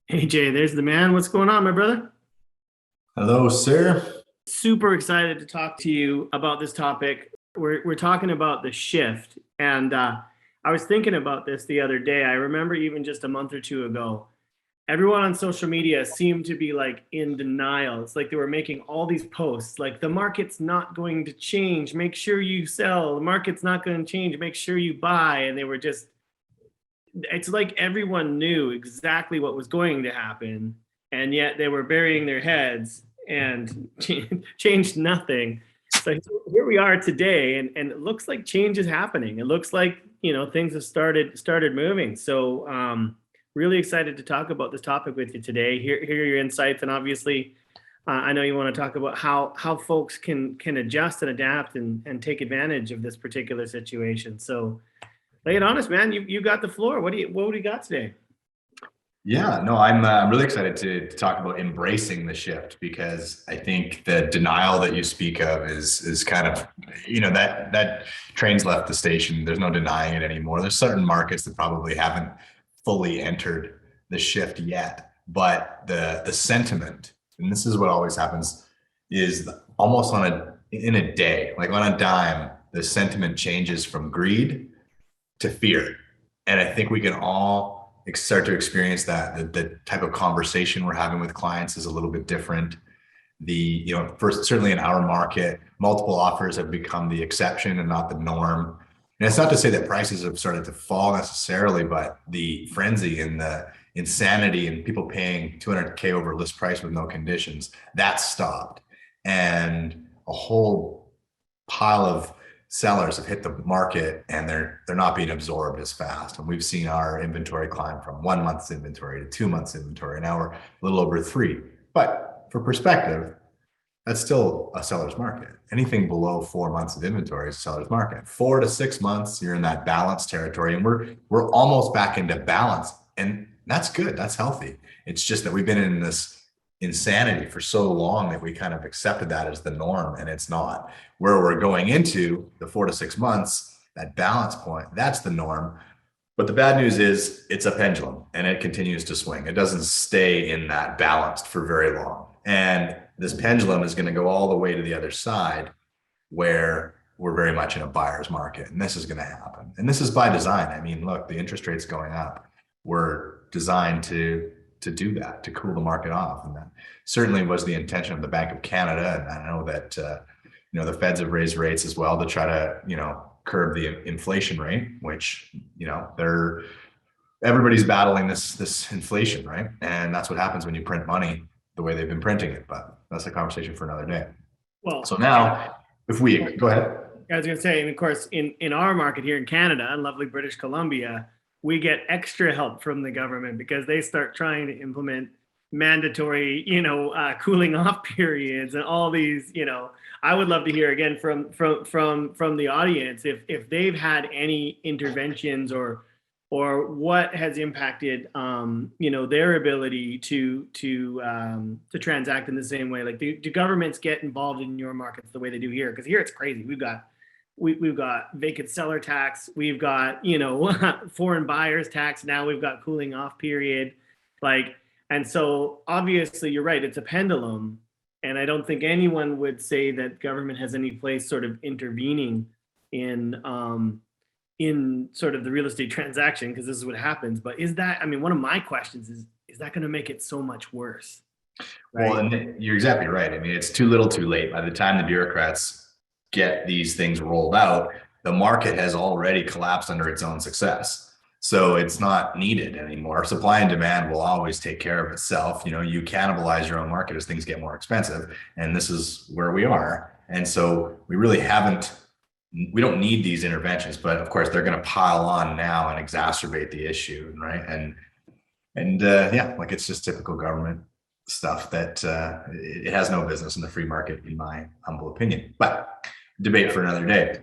Hey Jay, there's the man. What's going on, my brother? Hello, sir. Super excited to talk to you about this topic. We're talking about the shift, and I was thinking about this the other day. I remember even just a month or two ago, everyone on social media seemed to be like in denial. It's like they were making all these posts like the market's not going to change. Make sure you sell. The market's not going to change. Make sure you buy. And they were just it's like everyone knew exactly what was going to happen, and yet they were burying their heads and changed nothing. So here we are today, and it looks like change is happening. It looks like things have started moving. So really excited to talk about this topic with you today. Hear your insights, and obviously, I know you want to talk about how folks can adjust and adapt and take advantage of this particular situation. So lay it on us, man. You got the floor. What do you got today? Yeah, no, I'm really excited to talk about embracing the shift because I think the denial that you speak of is kind of, that train's left the station. There's no denying it anymore. There's certain markets that probably haven't fully entered the shift yet, but the sentiment, and this is what always happens, is almost in a day, like on a dime, the sentiment changes from greed to fear. And I think we can all start to experience that. The type of conversation we're having with clients is a little bit different. First, certainly in our market, multiple offers have become the exception and not the norm. And it's not to say that prices have started to fall necessarily, but the frenzy and the insanity and people paying 200K over list price with no conditions, that stopped. And a whole pile of sellers have hit the market and they're not being absorbed as fast. And we've seen our inventory climb from 1 month's inventory to 2 months inventory. Now we're a little over 3. But for perspective, that's still a seller's market. Anything below 4 months of inventory is a seller's market. 4 to 6 months, you're in that balance territory, and we're almost back into balance, and that's good. That's healthy. It's just that we've been in this insanity for so long that we kind of accepted that as the norm, and it's not. Where we're going into the 4 to 6 months, that balance point, that's the norm. But the bad news is it's a pendulum and it continues to swing. It doesn't stay in that balanced for very long. And this pendulum is going to go all the way to the other side where we're very much in a buyer's market. And this is going to happen. And this is by design. I mean, look, the interest rate's going up. We're designed to do that, to cool the market off. And that certainly was the intention of the Bank of Canada. And I know that, the feds have raised rates as well to try to, curb the inflation rate, which, everybody's battling this inflation, right? And that's what happens when you print money the way they've been printing it. But that's a conversation for another day. Well, So now, if we go ahead. I was going to say, and of course, in our market here in Canada, in lovely British Columbia, we get extra help from the government because they start trying to implement mandatory, cooling off periods and all these. I would love to hear again from the audience if they've had any interventions or what has impacted their ability to transact in the same way. Like, do governments get involved in your markets the way they do here? Because here it's crazy. We've got vacant seller tax, we've got foreign buyers tax, now we've got cooling off period, and so obviously you're right, it's a pendulum, and I don't think anyone would say that government has any place sort of intervening in sort of the real estate transaction, because this is what happens. But one of my questions is that going to make it so much worse? Right. Well, and you're exactly right. I mean, it's too little too late. By the time the bureaucrats get these things rolled out, the market has already collapsed under its own success. So it's not needed anymore. Supply and demand will always take care of itself. You cannibalize your own market as things get more expensive. And this is where we are. And so we don't need these interventions, but of course they're going to pile on now and exacerbate the issue. Right. And like it's just typical government stuff that it has no business in the free market, in my humble opinion. But debate for another day.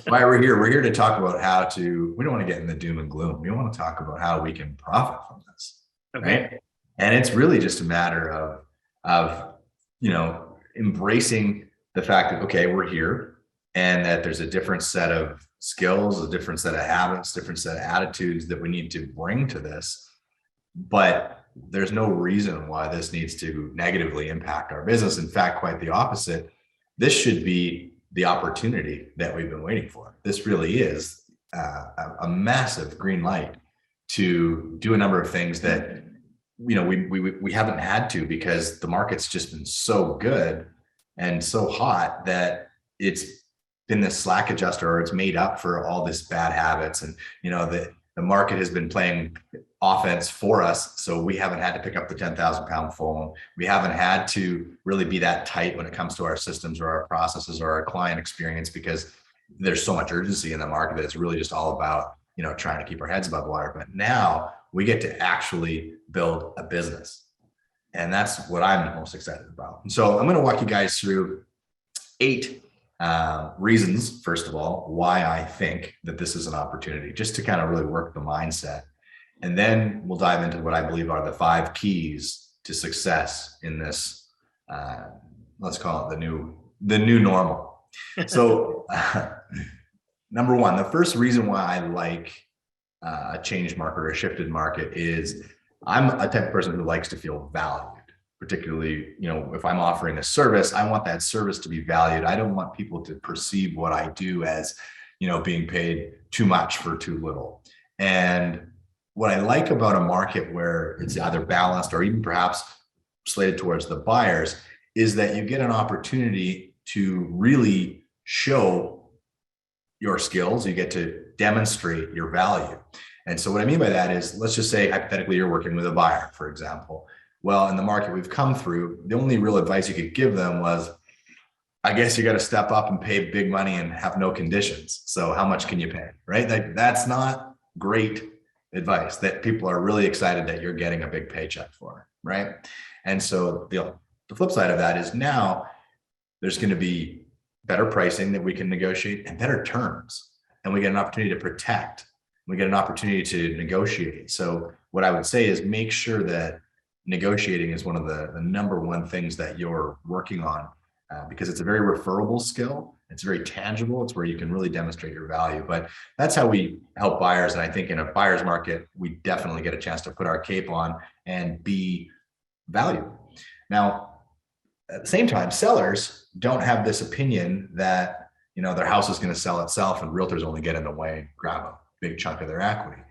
Why we're here to talk about we don't want to get in the doom and gloom. We want to talk about how we can profit from this. Okay. Right. And it's really just a matter of embracing the fact that, okay, we're here and that there's a different set of skills, a different set of habits, different set of attitudes that we need to bring to this. But there's no reason why this needs to negatively impact our business. In fact, quite the opposite. This should be the opportunity that we've been waiting for. This really is a massive green light to do a number of things that, you know, we haven't had to, because the market's just been so good and so hot that it's been this slack adjuster, or it's made up for all this bad habits. And, you know, the market has been playing offense for us. So we haven't had to pick up the 10,000 pound phone. We haven't had to really be that tight when it comes to our systems or our processes or our client experience, because there's so much urgency in the market that it's really just all about, you know, trying to keep our heads above water. But now we get to actually build a business. And that's what I'm most excited about. And so I'm going to walk you guys through 8 reasons, first of all, why I think that this is an opportunity, just to kind of really work the mindset. And then we'll dive into what I believe are the 5 keys to success in this, let's call it the new normal. So number 1, the first reason why I like a changed market or a shifted market is I'm a type of person who likes to feel valued. Particularly, you know, if I'm offering a service, I want that service to be valued. I don't want people to perceive what I do as, you know, being paid too much for too little. And what I like about a market where it's either balanced or even perhaps slated towards the buyers is that you get an opportunity to really show your skills. You get to demonstrate your value. And so what I mean by that is, let's just say hypothetically you're working with a buyer, for example. Well, in the market we've come through, the only real advice you could give them was, I guess you got to step up and pay big money and have no conditions. So how much can you pay, right? That's not great advice that people are really excited that you're getting a big paycheck for, right? And so the flip side of that is now there's going to be better pricing that we can negotiate and better terms. And we get an opportunity to protect. We get an opportunity to negotiate. So what I would say is make sure that negotiating is one of the number 1 things that you're working on, because it's a very referable skill. It's very tangible. It's where you can really demonstrate your value. But that's how we help buyers. And I think in a buyer's market, we definitely get a chance to put our cape on and be valued. Now, at the same time, sellers don't have this opinion that, you know, their house is going to sell itself and realtors only get in the way and grab a big chunk of their equity.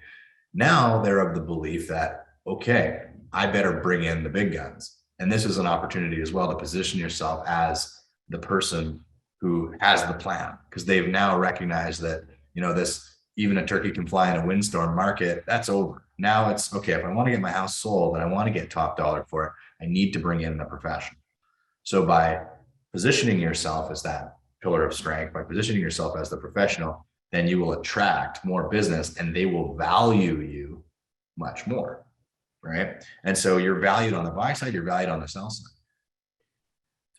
Now they're of the belief that, okay, I better bring in the big guns. And this is an opportunity as well to position yourself as the person who has the plan, because they've now recognized that, you know, this, even a turkey can fly in a windstorm market, that's over. Now it's, okay, if I want to get my house sold and I want to get top dollar for it, I need to bring in the professional. So by positioning yourself as that pillar of strength, by positioning yourself as the professional, then you will attract more business and they will value you much more. Right. And so you're valued on the buy side, you're valued on the sell side.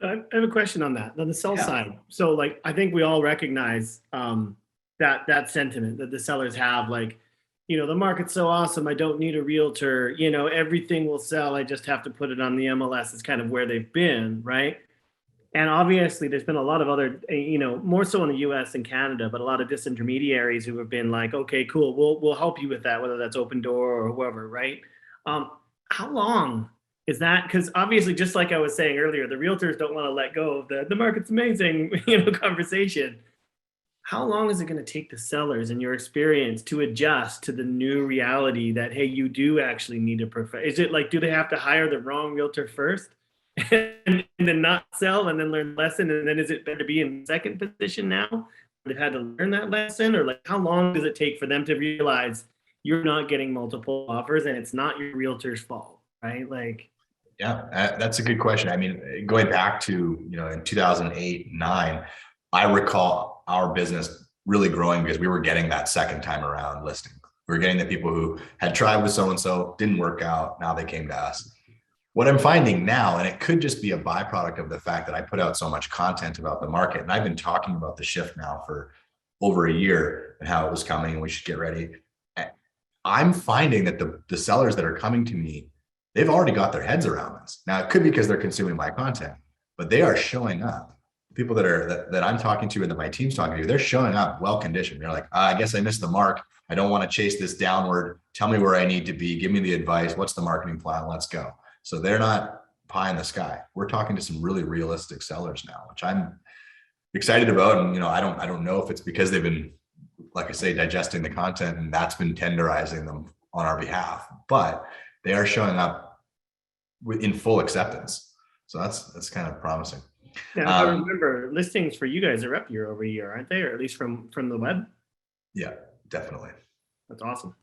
So I have a question on that, on the sell side. So like, I think we all recognize that sentiment that the sellers have, like, you know, the market's so awesome, I don't need a realtor, you know, everything will sell, I just have to put it on the MLS. Is kind of where they've been, right? And obviously there's been a lot of other, you know, more so in the US and Canada, but a lot of disintermediaries who have been like, okay, cool, we'll help you with that, whether that's Open Door or whoever, right? How long is that? Because obviously, just like I was saying earlier, the realtors don't want to let go of the market's amazing, you know, conversation. How long is it going to take the sellers, in your experience, to adjust to the new reality that, hey, you do actually need a professional? Is it like, do they have to hire the wrong realtor first and then not sell and then learn the lesson? And then is it better to be in second position now? They've had to learn that lesson? Or like, how long does it take for them to realize you're not getting multiple offers and it's not your realtor's fault, right? Like, yeah, that's a good question. I mean, going back to, you know, in 2008, 9, I recall our business really growing because we were getting that second time around listing. We were getting the people who had tried with so-and-so, didn't work out. Now they came to us. What I'm finding now, and it could just be a byproduct of the fact that I put out so much content about the market, and I've been talking about the shift now for over a year and how it was coming and we should get ready. I'm finding that the sellers that are coming to me, they've already got their heads around this. Now, it could be because they're consuming my content, but they are showing up. People that I'm talking to and that my team's talking to, they're showing up well-conditioned. They're like, I guess I missed the mark. I don't want to chase this downward. Tell me where I need to be. Give me the advice. What's the marketing plan? Let's go. So they're not pie in the sky. We're talking to some really realistic sellers now, which I'm excited about. And, I don't know if it's because they've been, like I say, digesting the content and that's been tenderizing them on our behalf, but they are showing up in full acceptance. So that's kind of promising. Now, I remember listings for you guys are up year over year, aren't they? Or at least from the web? Yeah, definitely. That's awesome.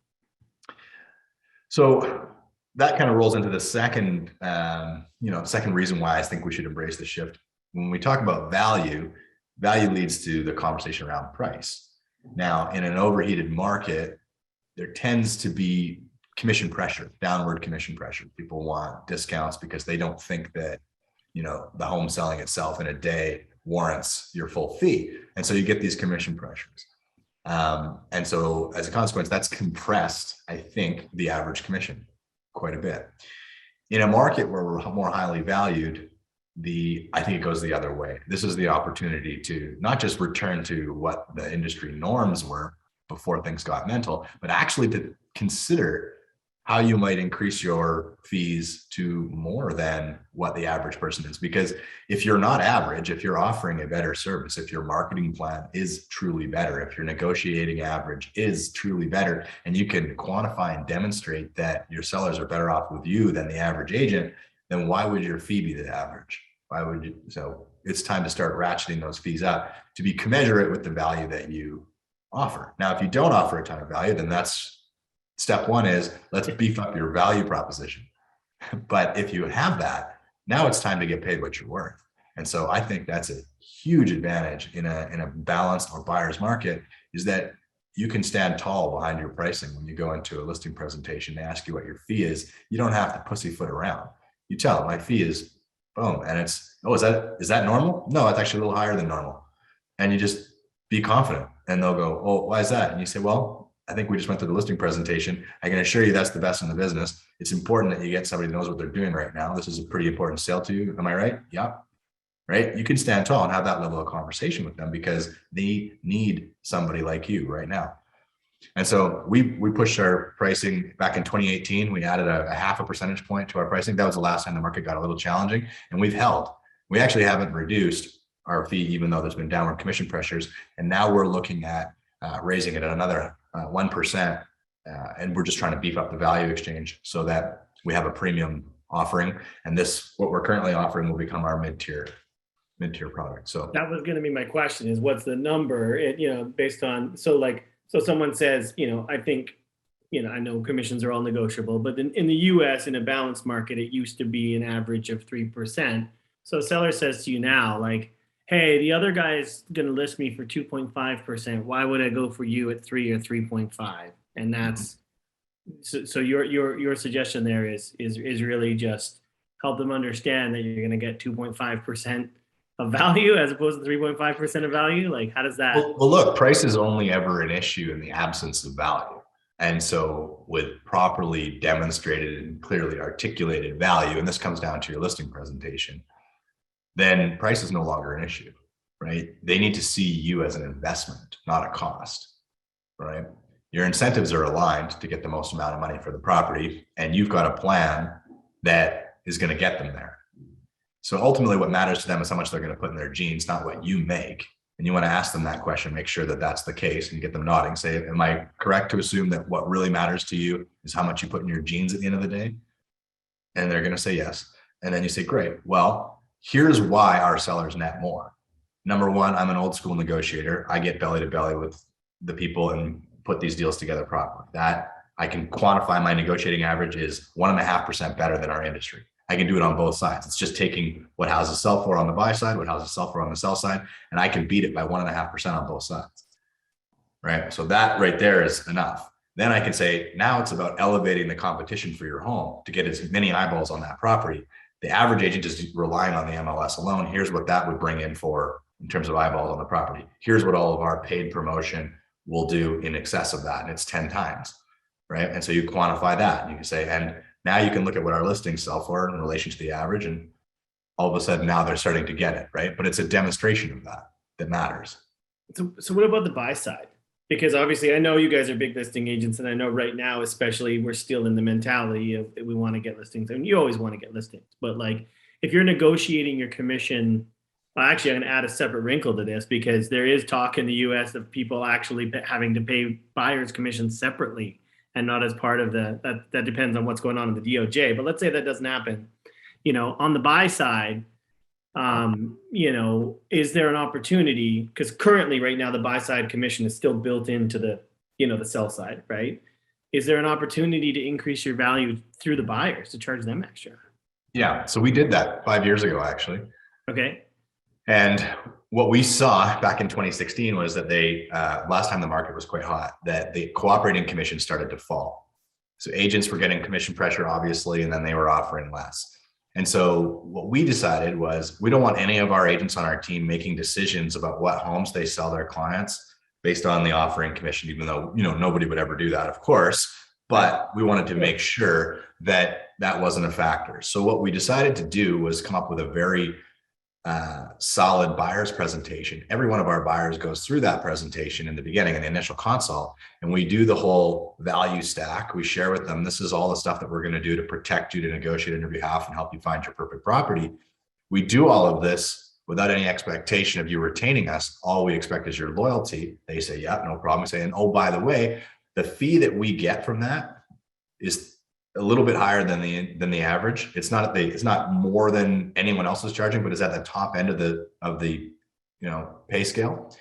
So that kind of rolls into the second, second reason why I think we should embrace the shift. When we talk about value leads to the conversation around price. Now, in an overheated market, there tends to be commission pressure, downward commission pressure. People want discounts because they don't think that, the home selling itself in a day warrants your full fee. And so you get these commission pressures. And so as a consequence, that's compressed, I think, the average commission quite a bit. In a market where we're more highly valued, I think it goes the other way. This is the opportunity to not just return to what the industry norms were before things got mental, but actually to consider how you might increase your fees to more than what the average person is. Because if you're not average, if you're offering a better service, if your marketing plan is truly better, if your negotiating average is truly better, and you can quantify and demonstrate that your sellers are better off with you than the average agent, then why would your fee be the average? Why would you? So it's time to start ratcheting those fees up to be commensurate with the value that you offer. Now, if you don't offer a ton of value, then that's step one is let's beef up your value proposition. But if you have that, now it's time to get paid what you're worth. And so I think that's a huge advantage in a balanced or buyer's market, is that you can stand tall behind your pricing. When you go into a listing presentation, they ask you what your fee is. You don't have to pussyfoot around. You tell them my fee is boom. And it's, is that normal? No, it's actually a little higher than normal. And you just be confident, and they'll go, oh, why is that? And you say, well, I think we just went through the listing presentation. I can assure you that's the best in the business. It's important that you get somebody that knows what they're doing right now. This is a pretty important sale to you. Am I right? Yeah. Right. You can stand tall and have that level of conversation with them because they need somebody like you right now. And so we pushed our pricing back in 2018. We added a 0.5 percentage point to our pricing. That was the last time the market got a little challenging, and we've held. We actually haven't reduced our fee, even though there's been downward commission pressures. And now we're looking at raising it at another 1%. And we're just trying to beef up the value exchange so that we have a premium offering. And what we're currently offering will become our mid-tier product. So that was going to be my question: is what's the number? Based on so someone says, I think, I know commissions are all negotiable, but in the U.S. in a balanced market, it used to be an average of 3%. So a seller says to you now, like, hey, the other guy's going to list me for 2.5%. Why would I go for you at 3 or 3.5? And that's so your suggestion there is really just help them understand that you're going to get 2.5% of value as opposed to 3.5% of value. Like, how does that? Well, look, price is only ever an issue in the absence of value. And so with properly demonstrated and clearly articulated value, and this comes down to your listing presentation, then price is no longer an issue, right? They need to see you as an investment, not a cost, right? Your incentives are aligned to get the most amount of money for the property, and you've got a plan that is going to get them there. So ultimately what matters to them is how much they're going to put in their jeans, not what you make. And you want to ask them that question, make sure that that's the case, and get them nodding. Say, am I correct to assume that what really matters to you is how much you put in your jeans at the end of the day? And they're going to say yes. And then you say, great. Well, here's why our sellers net more. Number one, I'm an old school negotiator. I get belly to belly with the people and put these deals together properly. That I can quantify my negotiating average is 1.5% better than our industry. I can do it on both sides. It's just taking what houses sell for on the buy side, what houses sell for on the sell side, and I can beat it by 1.5% on both sides, right? So that right there is enough. Then I can say, now it's about elevating the competition for your home to get as many eyeballs on that property. The average agent is relying on the MLS alone. Here's what that would bring in in terms of eyeballs on the property. Here's what all of our paid promotion will do in excess of that, and it's 10 times, right? And so you quantify that, and you can say, and now you can look at what our listings sell for in relation to the average, and all of a sudden now they're starting to get it, right? But it's a demonstration of that matters. So what about the buy side? Because obviously I know you guys are big listing agents, and I know right now, especially, we're still in the mentality of we want to get listings, and you always want to get listings. But like, if you're negotiating your commission, well, actually, I'm going to add a separate wrinkle to this, because there is talk in the US of people actually having to pay buyers commission separately and not as part of that depends on what's going on in the DOJ. But let's say that doesn't happen. On the buy side, is there an opportunity? Because currently, right now, the buy side commission is still built into the sell side, right? Is there an opportunity to increase your value through the buyers to charge them extra? Yeah. So we did that 5 years ago, actually. Okay. And what we saw back in 2016 was that last time the market was quite hot, that the cooperating commission started to fall. So agents were getting commission pressure, obviously, and then they were offering less. And so what we decided was, we don't want any of our agents on our team making decisions about what homes they sell their clients based on the offering commission, even though, nobody would ever do that, of course, but we wanted to make sure that that wasn't a factor. So what we decided to do was come up with a very solid buyer's presentation. Every one of our buyers goes through that presentation in the beginning, in the initial consult, and we do the whole value stack. We share with them, this is all the stuff that we're going to do to protect you, to negotiate on your behalf and help you find your perfect property. We do all of this without any expectation of you retaining us. All we expect is your loyalty. They say, yeah, no problem. We say, and oh, by the way, the fee that we get from that is a little bit higher than the average. It's not more than anyone else is charging, but it's at the top end of the pay scale.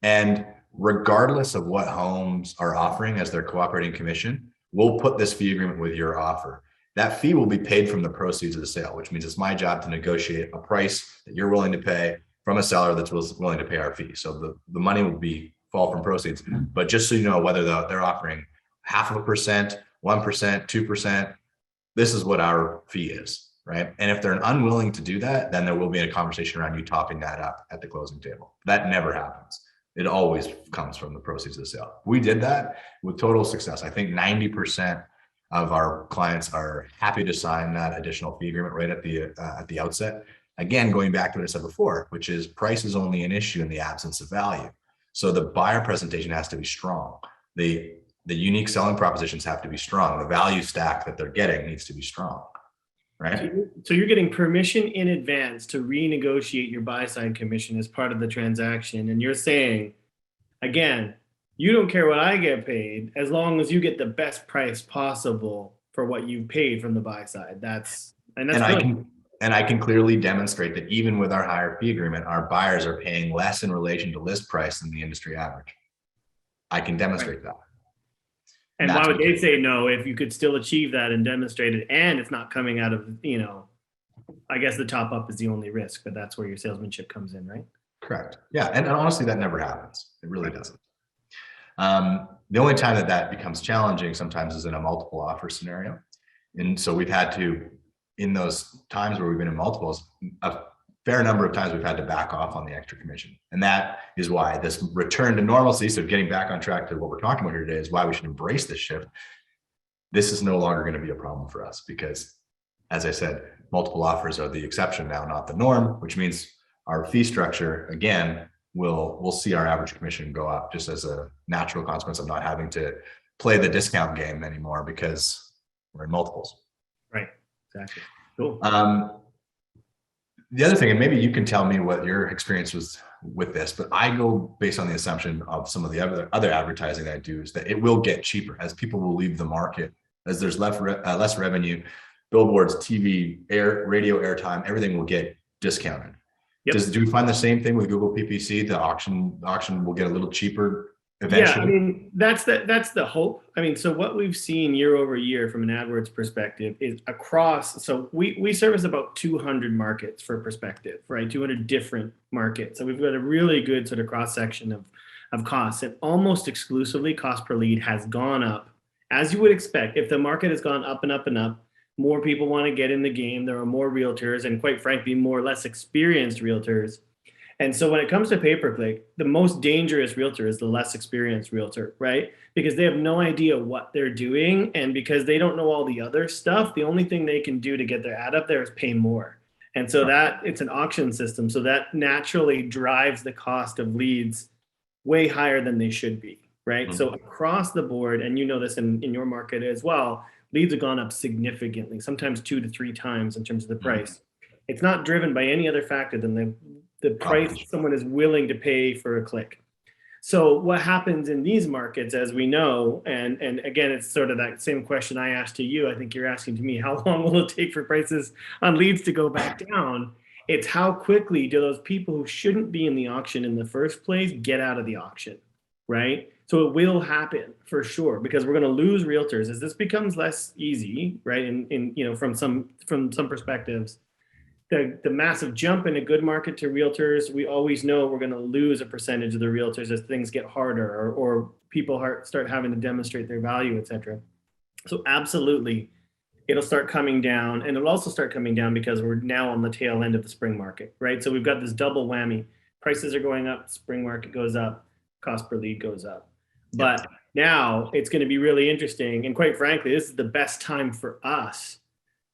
And regardless of what homes are offering as their cooperating commission, we'll put this fee agreement with your offer. That fee will be paid from the proceeds of the sale, which means it's my job to negotiate a price that you're willing to pay from a seller that's willing to pay our fee. So the money will fall from proceeds. But just so you know, whether they're offering 0.5%, 1%, 2%, this is what our fee is, right? And if they're unwilling to do that, then there will be a conversation around you topping that up at the closing table. That never happens. It always comes from the proceeds of the sale. We did that with total success. I think 90% of our clients are happy to sign that additional fee agreement right at the outset. Again, going back to what I said before, which is price is only an issue in the absence of value. So the buyer presentation has to be strong. The unique selling propositions have to be strong. The value stack that they're getting needs to be strong, right? So you're getting permission in advance to renegotiate your buy side commission as part of the transaction. And you're saying, again, you don't care what I get paid as long as you get the best price possible for what you paid from the buy side. I can clearly demonstrate that even with our higher fee agreement, our buyers are paying less in relation to list price than the industry average. I can demonstrate that. And why would they say no if you could still achieve that and demonstrate it, and it's not coming out of, I guess the top up is the only risk, but that's where your salesmanship comes in, right? Correct. Yeah. And honestly, that never happens. It really doesn't. The only time that becomes challenging sometimes is in a multiple offer scenario. And so we've had to, in those times where we've been in multiples, a fair number of times we've had to back off on the extra commission. And that is why this return to normalcy, so getting back on track to what we're talking about here today, is why we should embrace this shift. This is no longer going to be a problem for us because, as I said, multiple offers are the exception now, not the norm, which means our fee structure, again, we'll see our average commission go up just as a natural consequence of not having to play the discount game anymore because we're in multiples. Right. Exactly. Cool. The other thing, and maybe you can tell me what your experience was with this, but I go based on the assumption of some of the other advertising that I do, is that it will get cheaper as people will leave the market, as there's less revenue, billboards, TV, radio airtime, everything will get discounted. Yep. Do we find the same thing with Google PPC? The auction will get a little cheaper eventually. Yeah, I mean, that's the hope. I mean, so what we've seen year over year from an AdWords perspective is across. So we service about 200 markets for perspective, right? 200 different markets. So we've got a really good sort of cross section of costs, and almost exclusively cost per lead has gone up, as you would expect. If the market has gone up and up and up, more people want to get in the game. There are more realtors, and quite frankly, more less experienced realtors. And so when it comes to pay-per-click, the most dangerous realtor is the less experienced realtor, right? Because they have no idea what they're doing. And because they don't know all the other stuff, the only thing they can do to get their ad up there is pay more. And so that it's an auction system. So that naturally drives the cost of leads way higher than they should be, right? So across the board, and you know this in your market as well, leads have gone up significantly, sometimes 2 to 3 times in terms of the price. It's not driven by any other factor than the price someone is willing to pay for a click. So what happens in these markets, as we know, and again, it's sort of that same question I asked to you. I think you're asking to me, how long will it take for prices on leads to go back down? It's how quickly do those people who shouldn't be in the auction in the first place get out of the auction, right? So it will happen for sure, because we're going to lose realtors as this becomes less easy, right? In you know, from some perspectives. The massive jump in a good market to realtors, we always know we're going to lose a percentage of the realtors as things get harder or people start having to demonstrate their value, et cetera. So absolutely, it'll start coming down, and it'll also start coming down because we're now on the tail end of the spring market, right? So we've got this double whammy. Prices are going up, spring market goes up, cost per lead goes up. But now it's going to be really interesting. And quite frankly, this is the best time for us,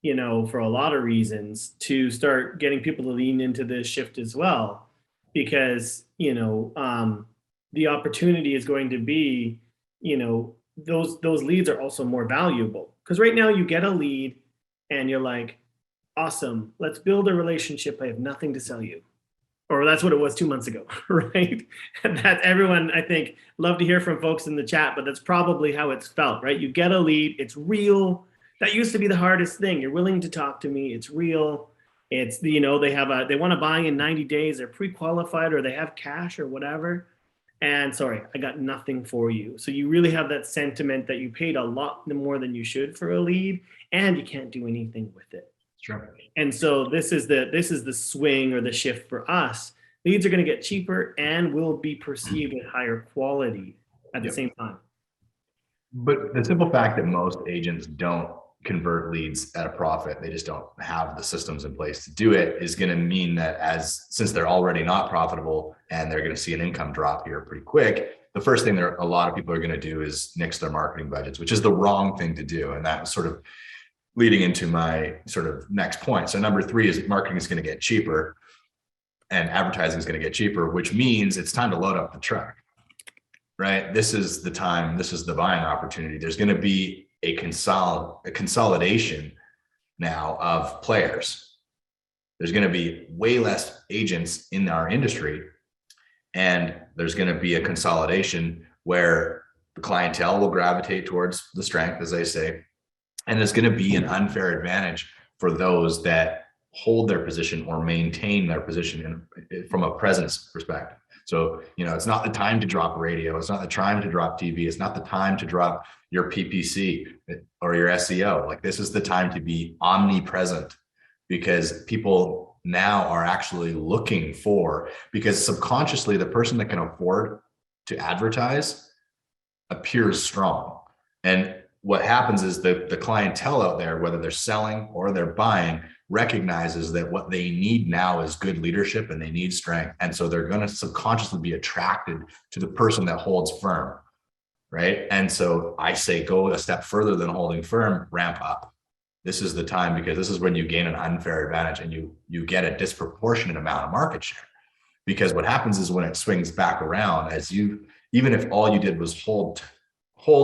you know, for a lot of reasons, to start getting people to lean into this shift as well, because, you know, the opportunity is going to be, you know, those leads are also more valuable, because right now you get a lead and you're like, awesome, let's build a relationship. I have nothing to sell you. Or that's what it was 2 months ago, right? And that everyone, I think, love to hear from folks in the chat, but that's probably how it's felt, right? You get a lead, it's real. That used to be the hardest thing. You're willing to talk to me. It's real. It's, you know, they want to buy in 90 days. They're pre-qualified or they have cash or whatever. And sorry, I got nothing for you. So you really have that sentiment that you paid a lot more than you should for a lead, and you can't do anything with it. Sure. And so this is the swing or the shift for us. Leads are going to get cheaper and will be perceived as higher quality at the same time. But the simple fact that most agents don't convert leads at a profit, they just don't have the systems in place to do it, is going to mean that since they're already not profitable and they're going to see an income drop here pretty quick, the first thing a lot of people are going to do is nix their marketing budgets, which is the wrong thing to do. And that was sort of leading into my sort of next point. So number 3 is marketing is going to get cheaper and advertising is going to get cheaper, which means it's time to load up the truck, right? This is the time, this is the buying opportunity. There's going to be a consolidation now of players. There's going to be way less agents in our industry, and there's going to be a consolidation where the clientele will gravitate towards the strength, as I say, and there's going to be an unfair advantage for those that hold their position or maintain their position from a presence perspective. So, you know, it's not the time to drop radio. It's not the time to drop TV. It's not the time to drop your PPC or your SEO. Like, this is the time to be omnipresent, because people now are actually looking for, because subconsciously the person that can afford to advertise appears strong. And what happens is the clientele out there, whether they're selling or they're buying, recognizes that what they need now is good leadership and they need strength. And so they're going to subconsciously be attracted to the person that holds firm, right? And so I say, go a step further than holding firm, ramp up. This is the time, because this is when you gain an unfair advantage and you get a disproportionate amount of market share. Because what happens is when it swings back around, even if all you did was hold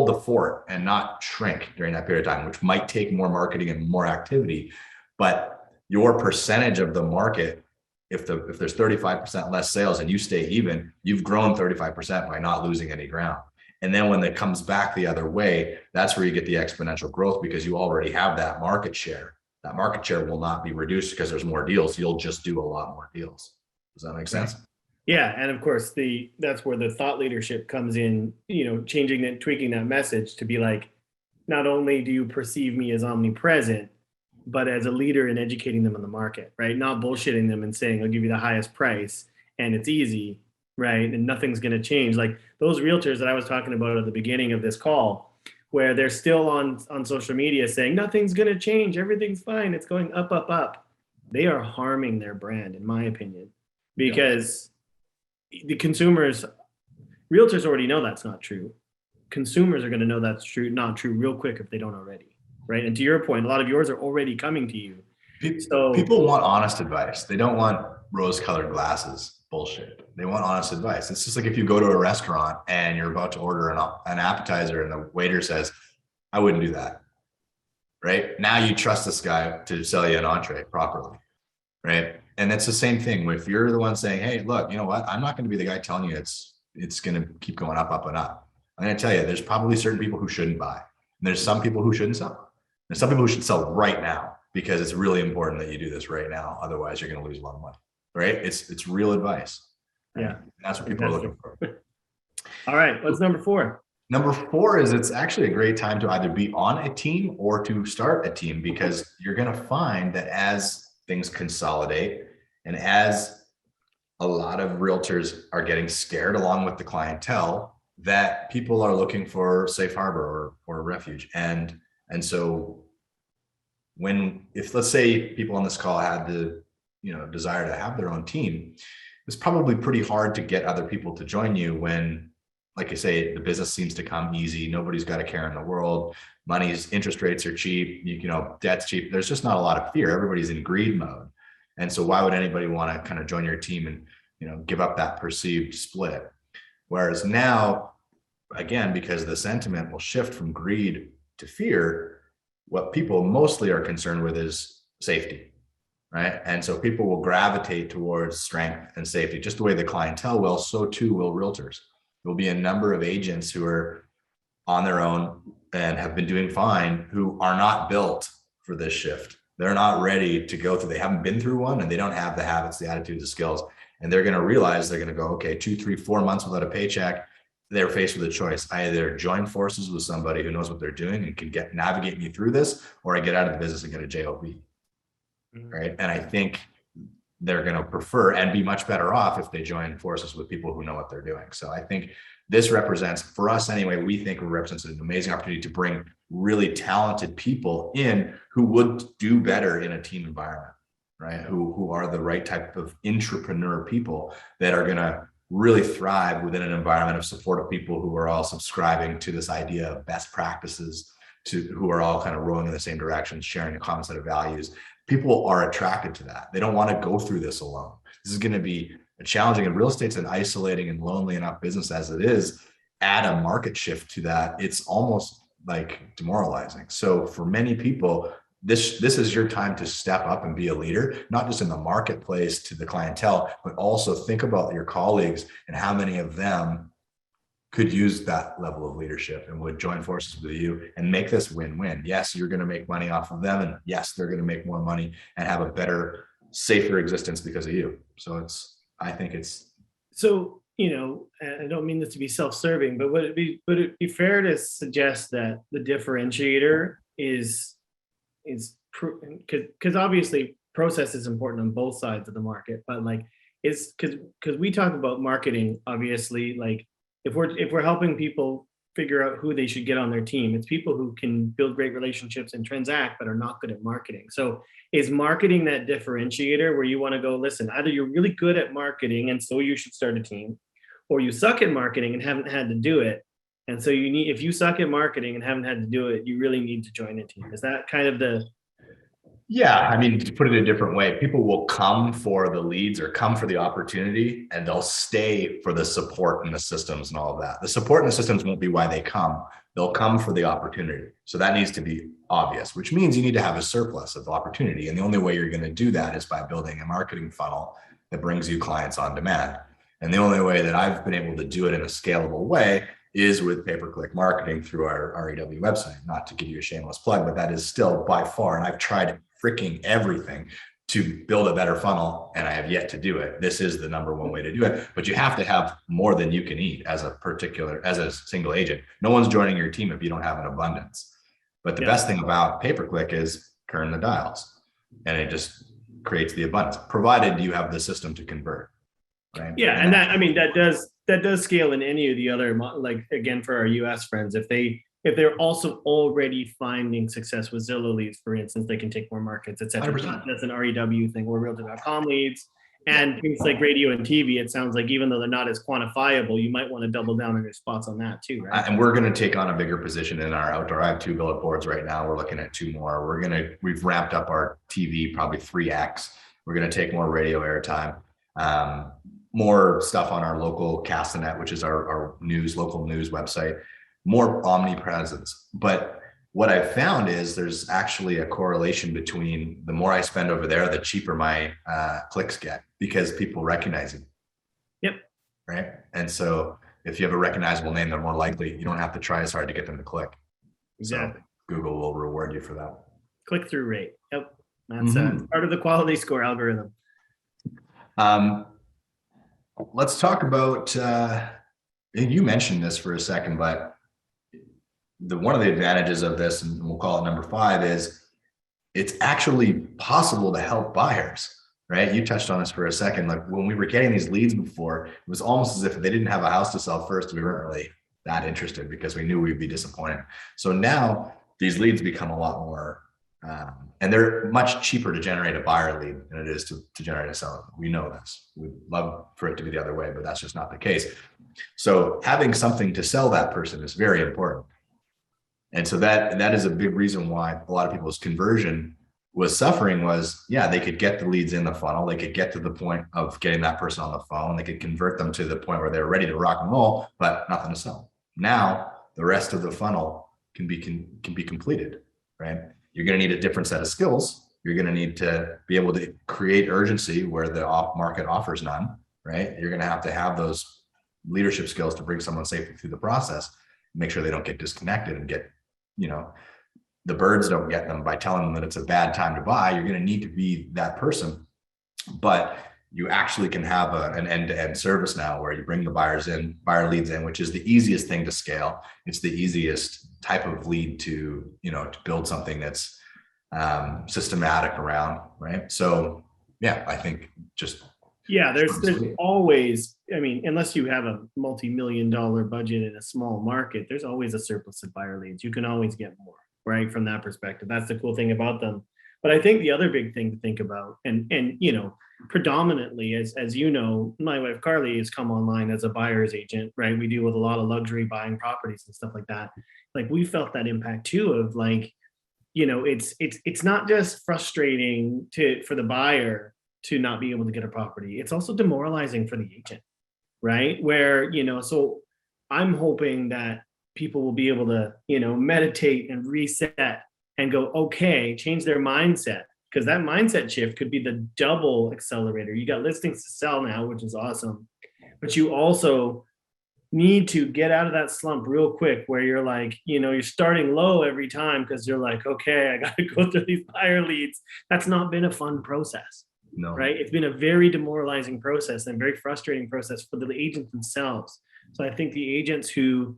the fort and not shrink during that period of time, which might take more marketing and more activity, but your percentage of the market, if there's 35% less sales and you stay even, you've grown 35% by not losing any ground. And then when it comes back the other way, that's where you get the exponential growth, because you already have that market share. That market share will not be reduced because there's more deals. You'll just do a lot more deals. Does that make sense? Yeah, and of course that's where the thought leadership comes in, you know, changing and tweaking that message to be like, not only do you perceive me as omnipresent, but as a leader in educating them on the market, right? Not bullshitting them and saying, I'll give you the highest price and it's easy, right? And nothing's going to change. Like those realtors that I was talking about at the beginning of this call, where they're still on social media saying, nothing's going to change, everything's fine, it's going up, up, up. They are harming their brand, in my opinion, because the consumers, realtors already know that's not true. Consumers are going to know that's not true real quick if they don't already. Right. And to your point, a lot of yours are already coming to you. So people want honest advice. They don't want rose-colored glasses. bullshit. They want honest advice. It's just like if you go to a restaurant and you're about to order an appetizer and the waiter says, I wouldn't do that. Right? Now you trust this guy to sell you an entree properly. Right? And it's the same thing. If you're the one saying, hey, look, you know what? I'm not going to be the guy telling you it's going to keep going up and up. I'm going to tell you, there's probably certain people who shouldn't buy. And there's some people who shouldn't sell. There's some people who should sell right now because it's really important that you do this right now. Otherwise, you're going to lose a lot of money. Right? It's real advice. Right? Yeah. And that's what people are looking for. All right. What's number 4? Number 4 is it's actually a great time to either be on a team or to start a team, because you're going to find that as things consolidate and as a lot of realtors are getting scared along with the clientele, that people are looking for safe harbor or refuge. And so if let's say people on this call had the desire to have their own team, it's probably pretty hard to get other people to join you when, like I say, the business seems to come easy. Nobody's got a care in the world. Interest rates are cheap. Debt's cheap. There's just not a lot of fear. Everybody's in greed mode. And so why would anybody want to kind of join your team and, give up that perceived split? Whereas now, again, because the sentiment will shift from greed to fear, what people mostly are concerned with is safety, right? And so people will gravitate towards strength and safety, just the way the clientele will, so too will realtors. There'll be a number of agents who are on their own and have been doing fine, who are not built for this shift. They're not ready to go through. They haven't been through one, and they don't have the habits, the attitudes, the skills. And they're going to realize they're going to go, okay, 2, 3, 4 months without a paycheck. They're faced with a choice. I either join forces with somebody who knows what they're doing and can navigate me through this, or I get out of the business and get a job. Right. And I think they're going to prefer and be much better off if they join forces with people who know what they're doing. So I think this represents, for us anyway, we think it represents an amazing opportunity to bring really talented people in who would do better in a team environment, right? Who are the right type of entrepreneur people that are going to really thrive within an environment of supportive people who are all subscribing to this idea of best practices, who are all kind of rowing in the same direction, sharing a common set of values. People are attracted to that. They don't want to go through this alone. This is going to be challenging, and real estate's an isolating and lonely enough business as it is. Add a market shift to that, it's almost like demoralizing. So for many people, this is your time to step up and be a leader, not just in the marketplace to the clientele, but also think about your colleagues and how many of them could use that level of leadership and would join forces with you and make this win-win. Yes, you're going to make money off of them, and yes, they're going to make more money and have a better, safer existence because of you. So I think it's. So, I don't mean this to be self-serving, but would it be fair to suggest that the differentiator is because obviously process is important on both sides of the market, but is because we talk about marketing, obviously, if we're helping people figure out who they should get on their team, it's people who can build great relationships and transact but are not good at marketing. So is marketing that differentiator where you want to go, listen, either you're really good at marketing and so you should start a team, or you suck at marketing and haven't had to do it, and so if you suck at marketing and haven't had to do it, you really need to join a team? Is that kind of the? Yeah, I mean, to put it a different way, people will come for the leads or come for the opportunity, and they'll stay for the support and the systems and all of that. The support and the systems won't be why they come. They'll come for the opportunity. So that needs to be obvious, which means you need to have a surplus of opportunity. And the only way you're going to do that is by building a marketing funnel that brings you clients on demand. And the only way that I've been able to do it in a scalable way is with pay-per-click marketing through our REW website. Not to give you a shameless plug, but that is still by far, and I've tried freaking everything to build a better funnel, and I have yet to do it. This is the number one way to do it, but you have to have more than you can eat as a single agent. No one's joining your team if you don't have an abundance. But the best thing about pay-per-click is turn the dials, and it just creates the abundance, provided you have the system to convert. Right? Yeah, and that does scale in any of the other, again, for our US friends, if they're also already finding success with Zillow leads, for instance, they can take more markets, et cetera. 100%. That's an REW thing, or Realtor.com leads. And things like radio and TV, it sounds like even though they're not as quantifiable, you might want to double down on your spots on that too, right? And we're going to take on a bigger position in our outdoor. I have 2 billet boards right now. We're looking at 2 more. We've ramped up our TV probably 3x. We're going to take more radio airtime. more stuff on our local Castanet, which is our local news website, more omnipresence. But what I've found is there's actually a correlation between the more I spend over there, the cheaper my clicks get, because people recognize it. Yep. Right. And so if you have a recognizable name, they're more likely, you don't have to try as hard to get them to click. Exactly. So Google will reward you for that. Click-through rate. Yep. That's part of the quality score algorithm. Let's talk about, you mentioned this for a second, but one of the advantages of this, and we'll call it number 5, is it's actually possible to help buyers, right? You touched on this for a second. Like when we were getting these leads before, it was almost as if they didn't have a house to sell first, we weren't really that interested because we knew we'd be disappointed. So now these leads become a lot more, and they're much cheaper to generate a buyer lead than it is to generate a seller. We know this. We'd love for it to be the other way, but that's just not the case. So having something to sell that person is very important. And so that is a big reason why a lot of people's conversion was suffering was, yeah, they could get the leads in the funnel. They could get to the point of getting that person on the phone. They could convert them to the point where they're ready to rock and roll, but nothing to sell. Now the rest of the funnel can be completed, right? You're going to need a different set of skills. You're going to need to be able to create urgency where the market offers none, right? You're going to have those leadership skills to bring someone safely through the process, make sure they don't get disconnected and get, the birds don't get them by telling them that it's a bad time to buy. You're going to need to be that person, but you actually can have an end-to-end service now where you bring the buyer leads in, which is the easiest thing to scale. It's the easiest type of lead to build something that's systematic around, right? So yeah, I think there's always, unless you have a multi-million-dollar budget in a small market, there's always a surplus of buyer leads. You can always get more, right? From that perspective, that's the cool thing about them. But I think the other big thing to think about, and predominantly, as you know, my wife Carly has come online as a buyer's agent, right? We deal with a lot of luxury buying properties and stuff like that. Like we felt that impact too of like, it's not just frustrating for the buyer to not be able to get a property. It's also demoralizing for the agent, right? Where, so I'm hoping that people will be able to, meditate and reset and go, okay, change their mindset, because that mindset shift could be the double accelerator. You got listings to sell now, which is awesome, but you also need to get out of that slump real quick where you're like, you're starting low every time because you're like, okay, I got to go through these buyer leads. That's not been a fun process. No. Right? It's been a very demoralizing process and very frustrating process for the agents themselves. So I think the agents who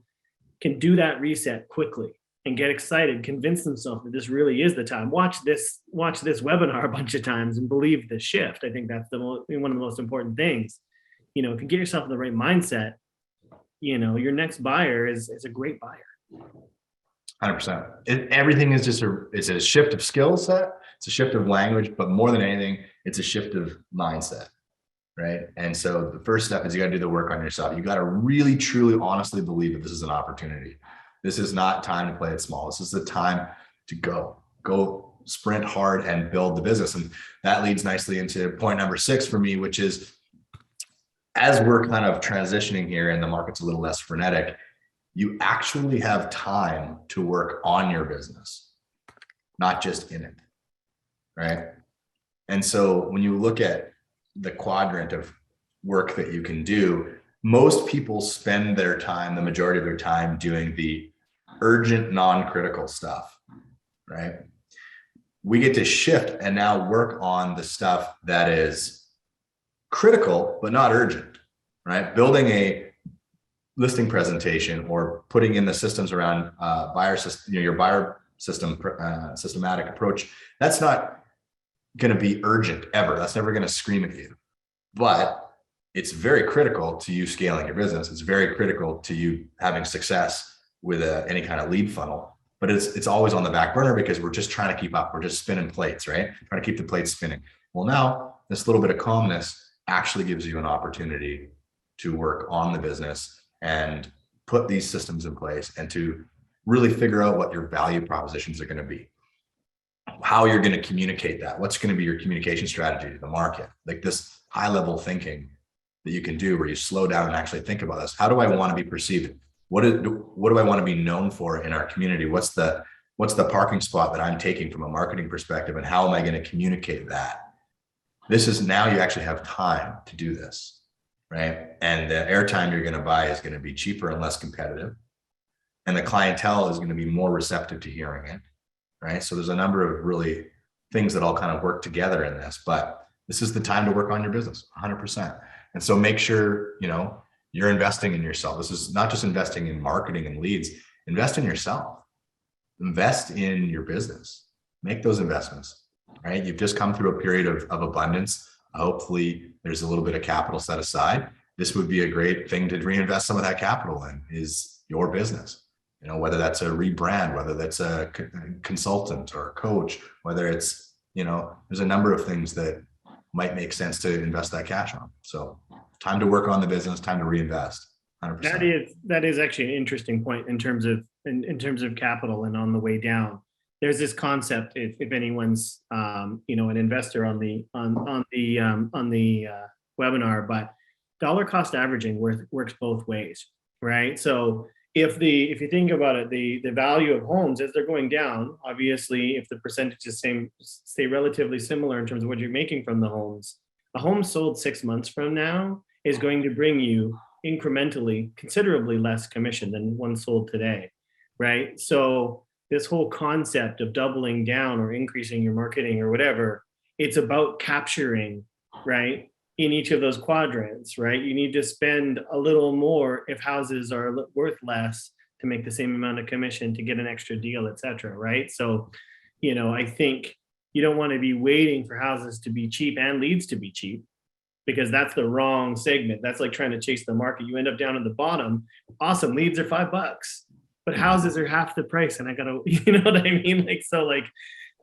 can do that reset quickly and get excited, convince themselves that this really is the time. Watch this webinar a bunch of times and believe the shift. I think that's one of the most important things. If you get yourself in the right mindset, your next buyer is a great buyer. 100%. Everything is it's a shift of skill set. It's a shift of language, but more than anything, it's a shift of mindset, right? And so the first step is you got to do the work on yourself. You got to really, truly, honestly believe that this is an opportunity. This is not time to play it small. This is the time to go sprint hard and build the business. And that leads nicely into point number 6 for me, which is as we're kind of transitioning here and the market's a little less frenetic, you actually have time to work on your business, not just in it, right? And so when you look at the quadrant of work that you can do, most people spend their time, the majority of their time, doing the urgent, non-critical stuff, right? We get to shift and now work on the stuff that is critical, but not urgent, right? Building a listing presentation or putting in the systems around buyer system, your buyer system, systematic approach. That's not going to be urgent ever. That's never going to scream at you, but it's very critical to you scaling your business. It's very critical to you having success with any kind of lead funnel, but it's always on the back burner because we're just trying to keep up. We're just spinning plates, right? Trying to keep the plates spinning. Well, now this little bit of calmness actually gives you an opportunity to work on the business and put these systems in place and to really figure out what your value propositions are going to be, how you're going to communicate that, what's going to be your communication strategy to the market, like this high level thinking that you can do where you slow down and actually think about this. How do I want to be perceived? What do I want to be known for in our community? What's the parking spot that I'm taking from a marketing perspective, and how am I going to communicate that? This is now you actually have time to do this, right? And the airtime you're going to buy is going to be cheaper and less competitive. And the clientele is going to be more receptive to hearing it, right? So there's a number of really things that all kind of work together in this, but this is the time to work on your business 100%. And so make sure, you're investing in yourself. This is not just investing in marketing and leads, invest in yourself, invest in your business, make those investments. Right? You've just come through a period of abundance. Hopefully there's a little bit of capital set aside. This would be a great thing to reinvest some of that capital in, is your business. Whether that's a rebrand, whether that's a consultant or a coach, whether it's, there's a number of things that might make sense to invest that cash on. So time to work on the business, time to reinvest. 100%. That is actually an interesting point in terms of capital. And on the way down, there's this concept, if anyone's an investor on the webinar, but dollar cost averaging works both ways, right? So if you think about it, the value of homes as they're going down, obviously if the percentages stay relatively similar in terms of what you're making from the homes, a home sold 6 months from now is going to bring you incrementally considerably less commission than one sold today, right? So this whole concept of doubling down or increasing your marketing or whatever, it's about capturing, right, in each of those quadrants, right? You need to spend a little more if houses are worth less to make the same amount of commission to get an extra deal, et cetera, right? So, I think you don't want to be waiting for houses to be cheap and leads to be cheap, because that's the wrong segment. That's like trying to chase the market. You end up down at the bottom. Awesome, leads are $5. But houses are half the price, and I gotta, you know what I mean?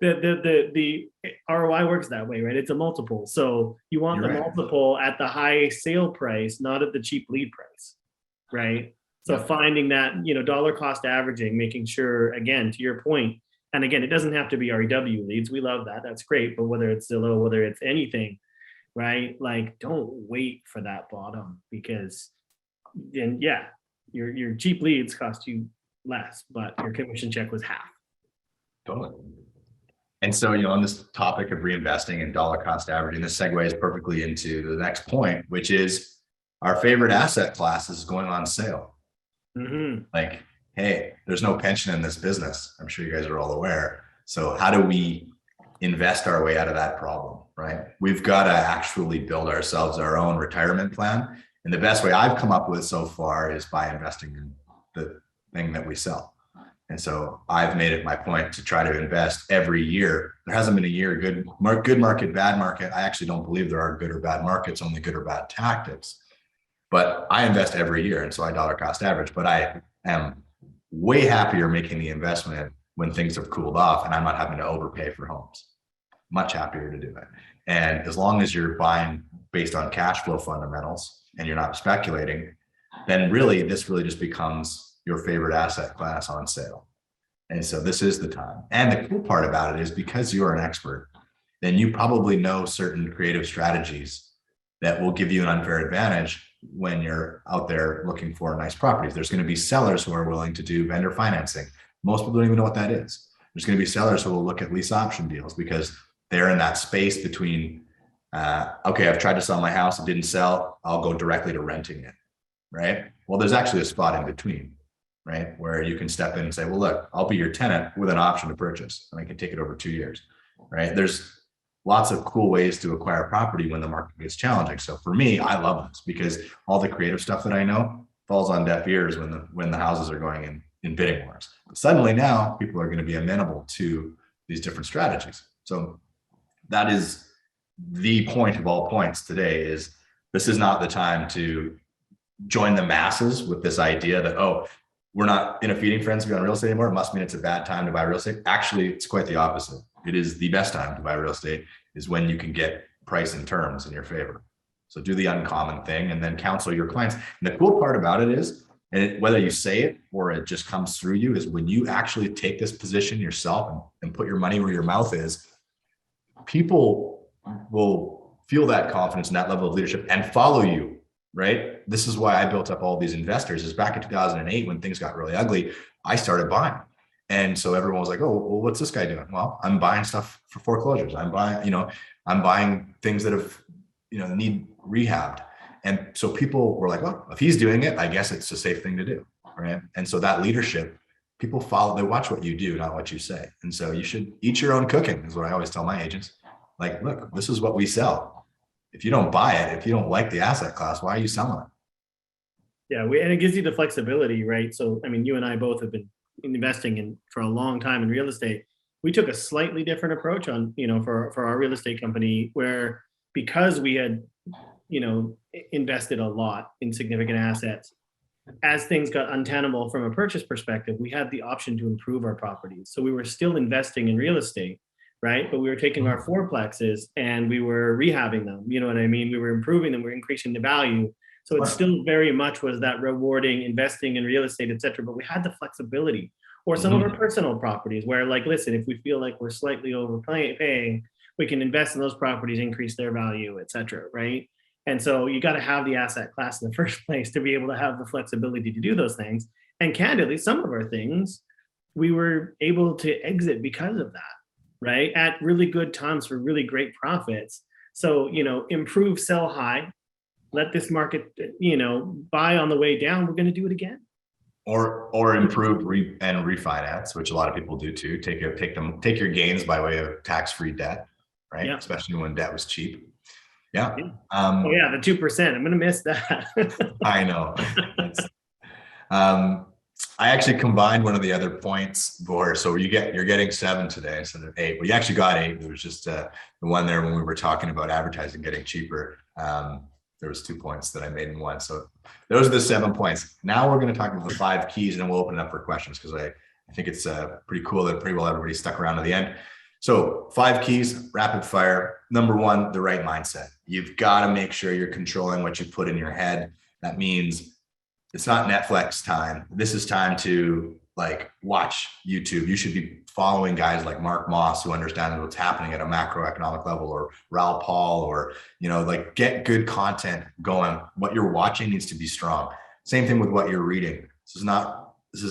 The ROI works that way, right? It's a multiple. So you want the multiple at the high sale price, not at the cheap lead price, right? So finding that, dollar cost averaging, making sure, again, to your point, and again, it doesn't have to be REW leads. We love that. That's great. But whether it's Zillow, whether it's anything, right? Like, don't wait for that bottom, because then, your cheap leads cost you less, but your commission check was half. Totally. And so, on this topic of reinvesting and dollar cost averaging, this segues perfectly into the next point, which is our favorite asset class is going on sale. Mm-hmm. Like, hey, there's no pension in this business. I'm sure you guys are all aware. So how do we invest our way out of that problem, right? We've got to actually build ourselves our own retirement plan. And the best way I've come up with so far is by investing in the thing that we sell. And so I've made it my point to try to invest every year. There hasn't been a year, good market, bad market. I actually don't believe there are good or bad markets, only good or bad tactics. But I invest every year. And so I dollar cost average, but I am way happier making the investment when things have cooled off and I'm not having to overpay for homes. Much happier to do it. And as long as you're buying based on cash flow fundamentals and you're not speculating, then this really just becomes your favorite asset class on sale. And so this is the time. And the cool part about it is, because you're an expert, then you probably know certain creative strategies that will give you an unfair advantage when you're out there looking for nice properties. There's going to be sellers who are willing to do vendor financing. Most people don't even know what that is. There's going to be sellers who will look at lease option deals because they're in that space between, okay, I've tried to sell my house, it didn't sell, I'll go directly to renting it, right? Well, there's actually a spot in between, right? Where you can step in and say, well, look, I'll be your tenant with an option to purchase, and I can take it over 2 years, right? There's lots of cool ways to acquire property when the market gets challenging. So for me, I love this because all the creative stuff that I know falls on deaf ears when the houses are going in bidding wars. But suddenly now people are going to be amenable to these different strategies. So that is the point of all points today. Is this is not the time to join the masses with this idea that, oh, we're not in a feeding frenzy on real estate anymore. It must mean it's a bad time to buy real estate. Actually, it's quite the opposite. It is the best time to buy real estate, is when you can get price and terms in your favor. So do the uncommon thing and then counsel your clients. And the cool part about it is, and whether you say it or it just comes through you, is when you actually take this position yourself and put your money where your mouth is, people will feel that confidence and that level of leadership and follow you right? This is why I built up all these investors. Is back in 2008 when things got really ugly, I started buying. And so everyone was like, oh, well, what's this guy doing? Well, I'm buying stuff for foreclosures. I'm buying things that have, need rehabbed. And so people were like, well, if he's doing it, I guess it's a safe thing to do. Right. And so that leadership, people follow, they watch what you do, not what you say. And so you should eat your own cooking is what I always tell my agents. Like, look, this is what we sell. If you don't buy it, if you don't like the asset class, why are you selling it? Yeah, and it gives you the flexibility, right? So, I mean, you and I both have been investing in for a long time in real estate. We took a slightly different approach on, for our real estate company, where because we had, invested a lot in significant assets, as things got untenable from a purchase perspective, we had the option to improve our properties. So we were still investing in real estate, right? But we were taking our fourplexes and we were rehabbing them. You know what I mean? We were improving them, we were increasing the value. So it still very much was that rewarding investing in real estate, et cetera. But we had the flexibility. Or some of our personal properties where, like, listen, if we feel like we're slightly overpaying, we can invest in those properties, increase their value, et cetera, right? And so you got to have the asset class in the first place to be able to have the flexibility to do those things. And candidly, some of our things we were able to exit because of that, right? At really good times for really great profits. So, improve, sell high, let this market, buy on the way down. We're going to do it again. Or improve and refinance, which a lot of people do too. Take your gains by way of tax-free debt, right? Yeah. Especially when debt was cheap. Yeah. Oh yeah, the 2%. I'm gonna miss that. I know. I actually combined one of the other points for, so you're getting 7 today instead of 8. Well, you actually got 8. There was just the one there when we were talking about advertising getting cheaper. There was 2 points that I made in one. So those are the 7 points. Now we're going to talk about the 5 keys, and then we'll open it up for questions because I think it's pretty cool that pretty well everybody stuck around to the end. So 5 keys, rapid fire. Number 1, the right mindset. You've got to make sure you're controlling what you put in your head. That means it's not Netflix time. This is time to watch YouTube. You should be following guys like Mark Moss, who understands what's happening at a macroeconomic level, or Raoul Paul, or, get good content going. What you're watching needs to be strong. Same thing with what you're reading. This is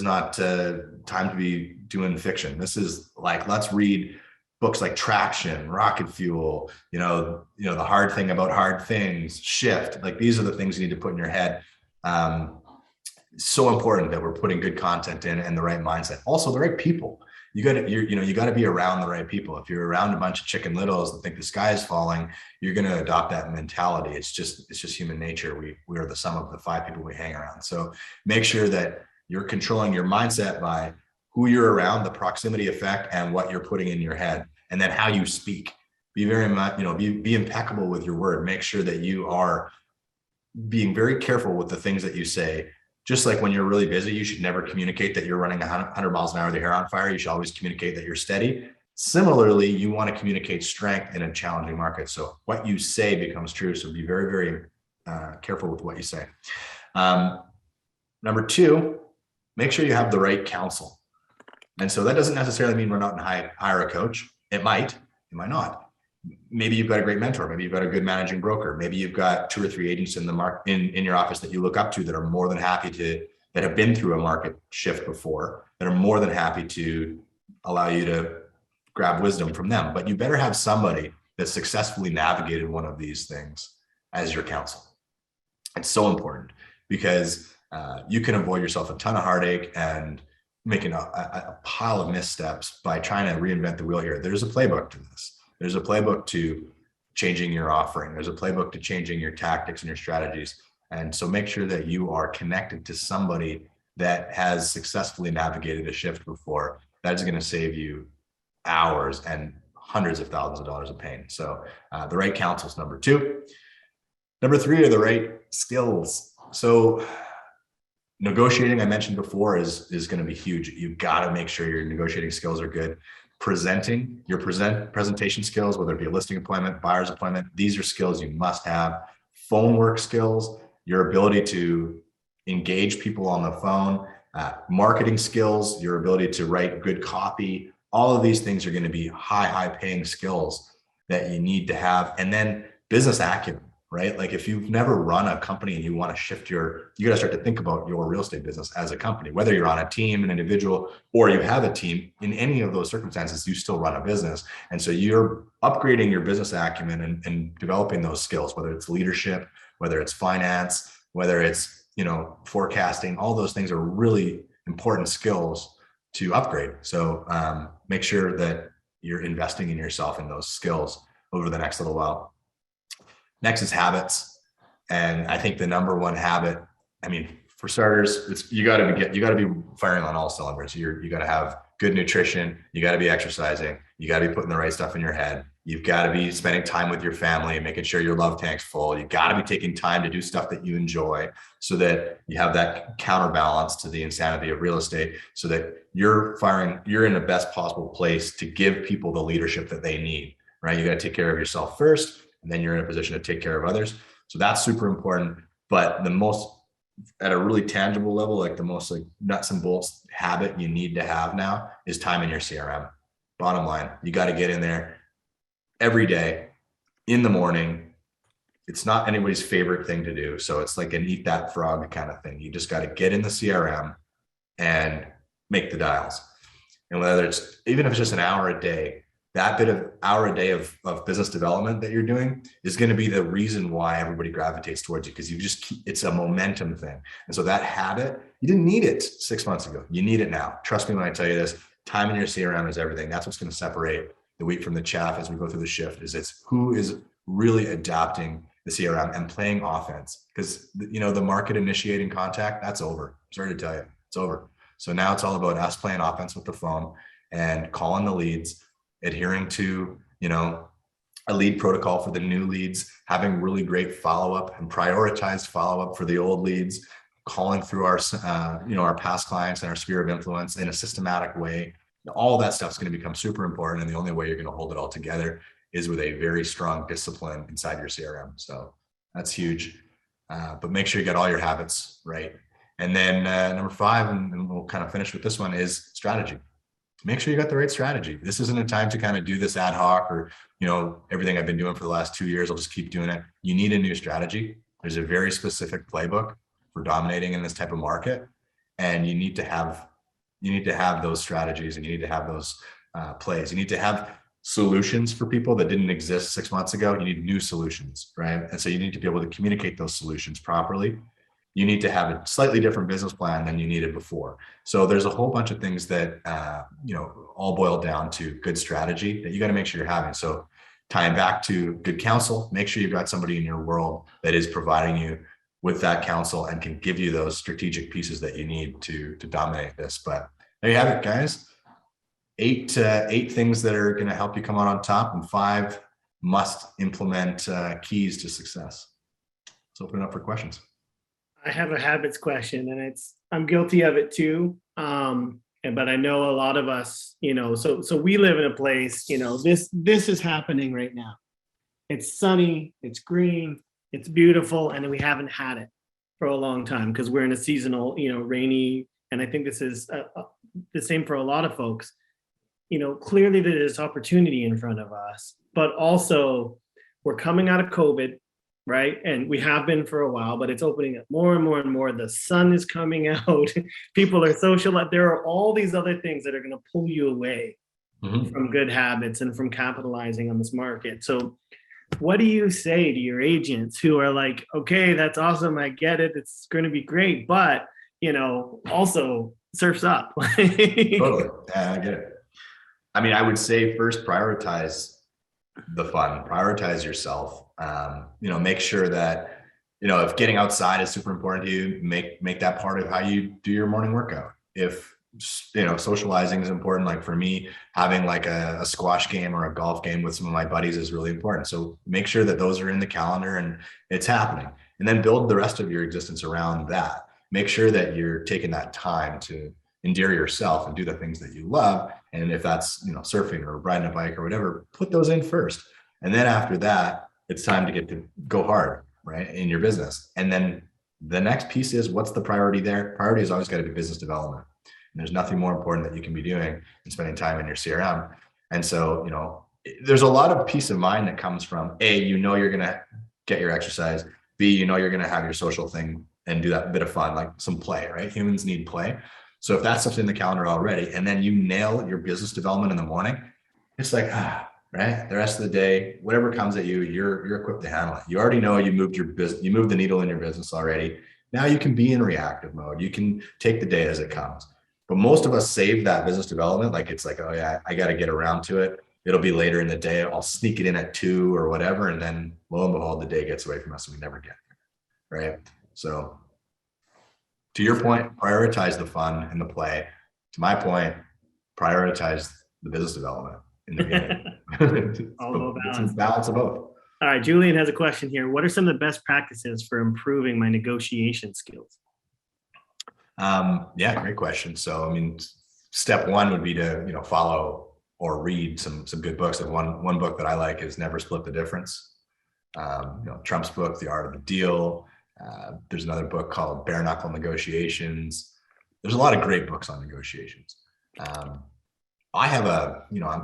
not time to be doing fiction. This is let's read books like Traction, Rocket Fuel, the hard thing about hard things, Shift. These are the things you need to put in your head. So important that we're putting good content in and the right mindset. Also, the right people. You got to be around the right people. If you're around a bunch of chicken littles that think the sky is falling, you're going to adopt that mentality. It's just human nature. We are the sum of the 5 people we hang around. So make sure that you're controlling your mindset by who you're around, the proximity effect, and what you're putting in your head, and then how you speak. Be very much, be impeccable with your word. Make sure that you are being very careful with the things that you say. Just like when you're really busy, you should never communicate that you're running 100 miles an hour with your hair on fire. You should always communicate that you're steady. Similarly, you want to communicate strength in a challenging market. So what you say becomes true. So be very, very careful with what you say. Number 2, make sure you have the right counsel. And so that doesn't necessarily mean run out and hire a coach. It might not. Maybe you've got a great mentor. Maybe you've got a good managing broker. Maybe you've got 2 or 3 agents in your office that you look up to that are more than happy that have been through a market shift before, that are more than happy to allow you to grab wisdom from them. But you better have somebody that successfully navigated one of these things as your counsel. It's so important because you can avoid yourself a ton of heartache and making a pile of missteps by trying to reinvent the wheel here. There's a playbook to this. There's a playbook to changing your offering. There's a playbook to changing your tactics and your strategies. And so make sure that you are connected to somebody that has successfully navigated a shift before. That is going to save you hours and hundreds of thousands of dollars of pain. So the right counsel is number 2. Number 3 are the right skills. So negotiating, I mentioned before, is going to be huge. You've got to make sure your negotiating skills are good. Presenting, your presentation skills, whether it be a listing appointment, buyer's appointment, these are skills you must have. Phone work skills, your ability to engage people on the phone, marketing skills, your ability to write good copy. All of these things are going to be high paying skills that you need to have. And then business acumen. right? Like if you've never run a company and you want to shift you got to start to think about your real estate business as a company, whether you're on a team, an individual, or you have a team. In any of those circumstances, you still run a business. And so you're upgrading your business acumen and developing those skills, whether it's leadership, whether it's finance, whether it's, forecasting. All those things are really important skills to upgrade. So make sure that you're investing in yourself in those skills over the next little while. Next is habits. And I think the number one habit, for starters, you got to be firing on all cylinders. You got to have good nutrition. You got to be exercising. You got to be putting the right stuff in your head. You've got to be spending time with your family, making sure your love tank's full. You got to be taking time to do stuff that you enjoy so that you have that counterbalance to the insanity of real estate, so that you're in the best possible place to give people the leadership that they need, right? You got to take care of yourself first, and then you're in a position to take care of others. So that's super important. But at a really tangible level, like the most like nuts and bolts habit you need to have now is time in your CRM. Bottom line, you got to get in there every day in the morning. It's not anybody's favorite thing to do. So it's like an eat that frog kind of thing. You just got to get in the CRM and make the dials. And whether even if it's just an hour a day, that bit of hour a day of business development that you're doing is going to be the reason why everybody gravitates towards you, because it's a momentum thing. And so that habit, you didn't need it 6 months ago. You need it now. Trust me when I tell you this. Time in your CRM is everything. That's what's going to separate the wheat from the chaff as we go through the shift. It's who is really adapting the CRM and playing offense. Because the market initiating contact, that's over. Sorry to tell you, it's over. So now it's all about us playing offense with the phone and calling the leads, adhering to, a lead protocol for the new leads, having really great follow-up and prioritized follow-up for the old leads, calling through our, our past clients and our sphere of influence in a systematic way. All that stuff is going to become super important. And the only way you're going to hold it all together is with a very strong discipline inside your CRM. So that's huge. But make sure you get all your habits right. And then number 5, and we'll kind of finish with this one, is strategy. Make sure you got the right strategy. This isn't a time to kind of do this ad hoc or, everything I've been doing for the last 2 years, I'll just keep doing it. You need a new strategy. There's a very specific playbook for dominating in this type of market. And you need to have those strategies, and you need to have those plays. You need to have solutions for people that didn't exist 6 months ago. You need new solutions, right? And so you need to be able to communicate those solutions properly. You need to have a slightly different business plan than you needed before. So there's a whole bunch of things that, all boil down to good strategy that you got to make sure you're having. So tying back to good counsel, make sure you've got somebody in your world that is providing you with that counsel and can give you those strategic pieces that you need to dominate this. But there you have it, guys. 8 things that are going to help you come out on top, and 5 must implement keys to success. Let's open it up for questions. I have a habits question, and I'm guilty of it too. But I know a lot of us, so we live in a place, this is happening right now. It's sunny, it's green, it's beautiful, and we haven't had it for a long time because we're in a seasonal, rainy, and I think this is the same for a lot of folks. Clearly there's opportunity in front of us, but also we're coming out of COVID, right? And we have been for a while, but it's opening up more and more and more. The sun is coming out. People are social. There are all these other things that are going to pull you away from good habits and from capitalizing on this market. So what do you say to your agents who are like, okay, that's awesome. I get it. It's going to be great. But, also surf's up. Totally. Yeah, I get it. I would say first, prioritize the fun, prioritize yourself. Make sure that, if getting outside is super important to you, make that part of how you do your morning workout. If, socializing is important. Like for me, having like a squash game or a golf game with some of my buddies is really important. So make sure that those are in the calendar and it's happening, and then build the rest of your existence around that. Make sure that you're taking that time to endear yourself and do the things that you love. And if that's, surfing or riding a bike or whatever, put those in first. And then after that, it's time to get to go hard, right, in your business. And then the next piece is, what's the priority there? Priority has always got to be business development. And there's nothing more important that you can be doing than spending time in your CRM. And so, there's a lot of peace of mind that comes from, you're going to get your exercise. B, you know you're going to have your social thing and do that bit of fun, like some play, right? Humans need play. So if that's something in the calendar already, and then you nail your business development in the morning, it's like, right? The rest of the day, whatever comes at you, you're equipped to handle it. You already know you moved your business, you moved the needle in your business already. Now you can be in reactive mode. You can take the day as it comes. But most of us save that business development. Like it's like, oh yeah, I got to get around to it. It'll be later in the day. I'll sneak it in at 2 or whatever. And then lo and behold, the day gets away from us and we never get there. Right. So to your point, prioritize the fun and the play. To my point, prioritize the business development in the beginning. All about balance. Balance of both. All right. Julian has a question here. What are some of the best practices for improving my negotiation skills? Yeah, great question. So, I mean, step one would be to, follow or read some good books. And one book that I like is Never Split the Difference. Trump's book, The Art of the Deal. There's another book called Bare Knuckle Negotiations. There's a lot of great books on negotiations. I have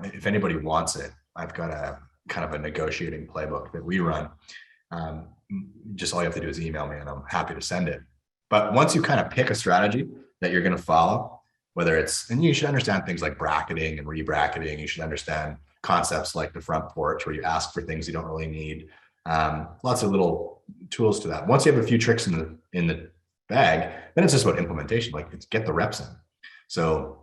if anybody wants it, I've got a kind of a negotiating playbook that we run. Just all you have to do is email me and I'm happy to send it. But once you kind of pick a strategy that you're going to follow, and you should understand things like bracketing and rebracketing. You should understand concepts like the front porch where you ask for things you don't really need. Lots of little tools to that. Once you have a few tricks in the bag, then it's just about implementation. Like it's get the reps in. So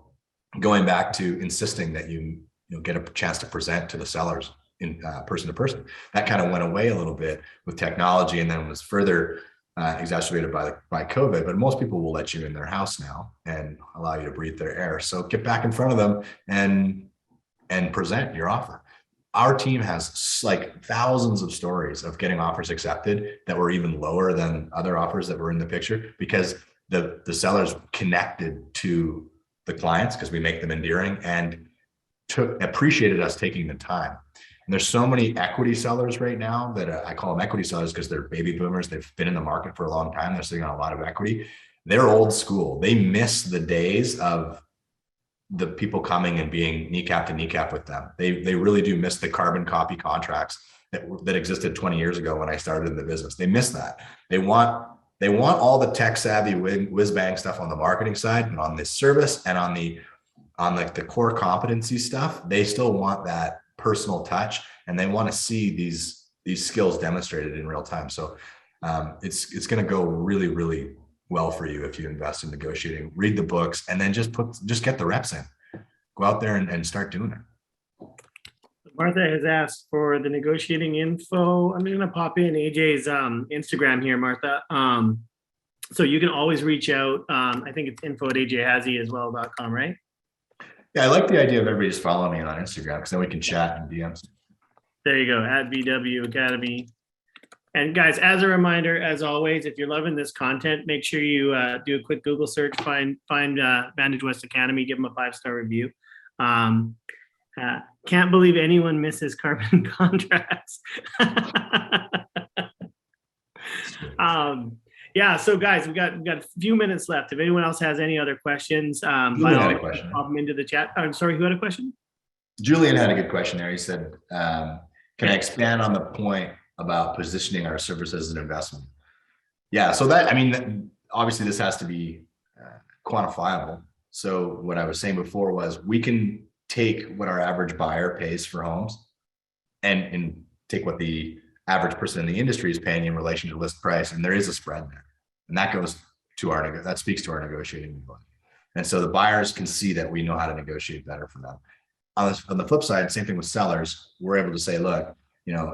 going back to insisting that you get a chance to present to the sellers in person to person, that kind of went away a little bit with technology, and then was further exacerbated by COVID. But most people will let you in their house now and allow you to breathe their air. So get back in front of them and present your offer. Our team has like thousands of stories of getting offers accepted that were even lower than other offers that were in the picture, because the sellers connected to the clients because we make them endearing and appreciated us taking the time. And there's so many equity sellers right now that I call them equity sellers because they're baby boomers. They've been in the market for a long time. They're sitting on a lot of equity. They're old school. They miss the days of the people coming and being kneecap to kneecap with them. They really do miss the carbon copy contracts that existed 20 years ago when I started in the business. They miss that. They want all the tech savvy whiz bang stuff on the marketing side, and on the service and on the core competency stuff. They still want that personal touch, and they want to see these skills demonstrated in real time. So it's going to go really, really well for you if you invest in negotiating, read the books, and then just get the reps in. Go out there and start doing it. Martha has asked for the negotiating info. I'm going to pop in AJ's Instagram here, Martha. So you can always reach out. I think it's info@ajhazzi as well.com, right? Yeah, I like the idea of everybody just following me on Instagram because then we can chat in DMs. There you go, @BW Academy. And guys, as a reminder, as always, if you're loving this content, make sure you do a quick Google search, find Vantage West Academy, give them a 5-star review. Can't believe anyone misses carbon contracts. Yeah, so guys, we've got a few minutes left. If anyone else has any other questions, Julian had a question. Pop them into the chat. I'm sorry, who had a question? Julian had a good question there. He said, can I expand on the point about positioning our service as an investment? Yeah, so obviously this has to be quantifiable. So what I was saying before was we can take what our average buyer pays for homes and take what the average person in the industry is paying in relation to list price, and there is a spread there, and that goes to that speaks to our negotiating ability. And so the buyers can see that we know how to negotiate better for them. On the flip side, same thing with sellers. We're able to say, look,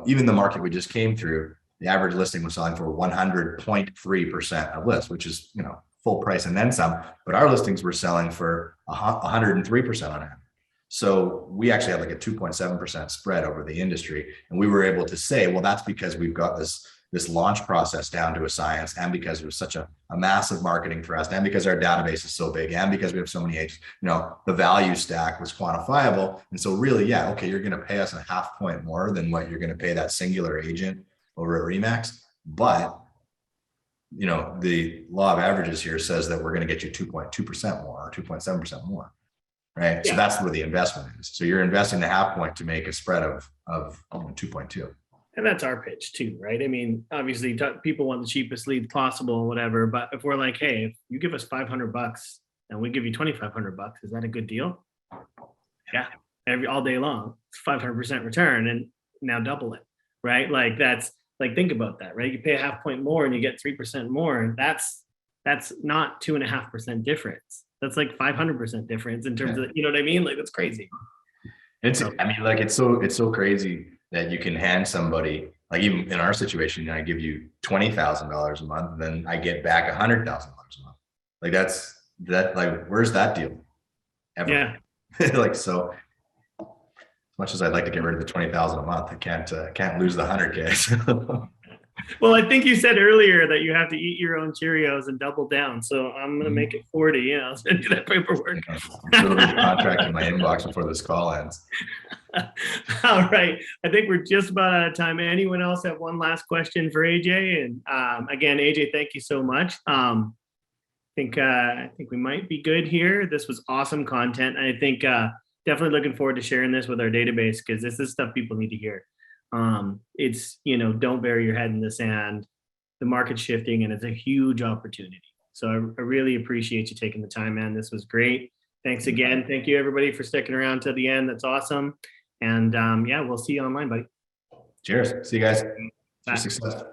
even the market we just came through, the average listing was selling for 100.3% of list, which is full price and then some. But our listings were selling for 103% on average. So we actually had like a 2.7% spread over the industry. And we were able to say, well, that's because we've got this launch process down to a science, and because it was such a massive marketing thrust, and because our database is so big, and because we have so many agents, the value stack was quantifiable. And so really, yeah, okay, you're going to pay us a 0.5 point more than what you're going to pay that singular agent over at RE/MAX. But, the law of averages here says that we're going to get you 2.2% more or 2.7% more. Right. Yeah. So that's where the investment is. So you're investing the 0.5 point to make a spread of 2.2. And that's our pitch too, right? I mean, obviously people want the cheapest lead possible, whatever. But if we're like, hey, if you give us $500 and we give you $2,500, is that a good deal? Yeah, all day long, it's 500% return, and now double it, right? Like that's like, think about that, right? You pay a half point more and you get 3% more, and that's not 2.5% difference. That's like 500% difference in terms of, you know what I mean? Like that's crazy. I mean, like it's so crazy that you can hand somebody, like even in our situation, I give you $20,000 a month, and then I get back $100,000 a month. Like like, where's that deal? Ever? Yeah. Like, so as much as I'd like to get rid of the 20,000 a month, I can't lose the 100K. Well, I think you said earlier that you have to eat your own Cheerios and double down. So I'm going to make it 40. Yeah, I'll send you that paperwork. I'm sure there's a contract in my inbox before this call ends. All right. I think we're just about out of time. Anyone else have one last question for AJ? And again, AJ, thank you so much. I think we might be good here. This was awesome content. I think definitely looking forward to sharing this with our database, because this is stuff people need to hear. It's, don't bury your head in the sand. The market's shifting and it's a huge opportunity. So I really appreciate you taking the time, man. This was great. Thanks again. Thank you everybody for sticking around to the end. That's awesome. And yeah, we'll see you online, buddy. Cheers. See you guys. Bye. Success.